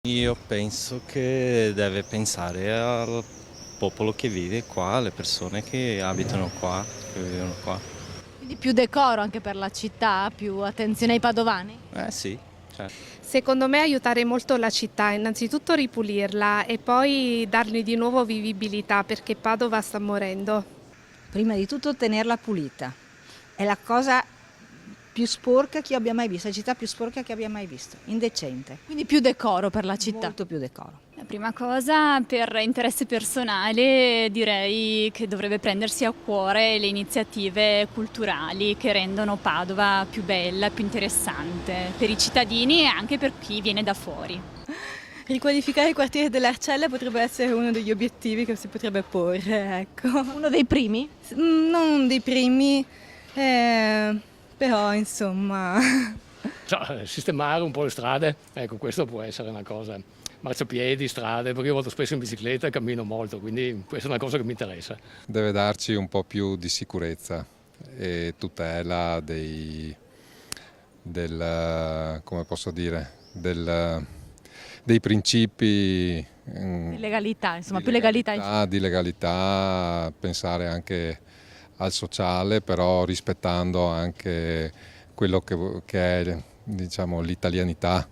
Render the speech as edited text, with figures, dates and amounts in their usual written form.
Io penso che deve pensare al popolo che vive qua, alle persone che abitano qua, che vivono qua. Quindi più decoro anche per la città, più attenzione ai padovani? Eh sì, certo. Secondo me aiutare molto la città, innanzitutto ripulirla e poi dargli di nuovo vivibilità perché Padova sta morendo. Prima di tutto tenerla pulita. È la cosa più sporca che io abbia mai visto, la città più sporca che abbia mai visto, indecente. Quindi più decoro per la città. Molto più decoro. La prima cosa, per interesse personale, direi che dovrebbe prendersi a cuore le iniziative culturali che rendono Padova più bella, più interessante per i cittadini e anche per chi viene da fuori. Riqualificare il quartiere dell'Arcella potrebbe essere uno degli obiettivi che si potrebbe porre, ecco. Uno dei primi? Non dei primi, però insomma. Sistemare un po' le strade, ecco, questo può essere una cosa. Marciapiedi, strade, perché io vado spesso in bicicletta e cammino molto, quindi questa è una cosa che mi interessa. Deve darci un po' più di sicurezza e tutela come posso dire, dei principi Di legalità, insomma, di più legalità. di legalità, pensare anche al sociale, però rispettando anche quello che è, diciamo, l'italianità.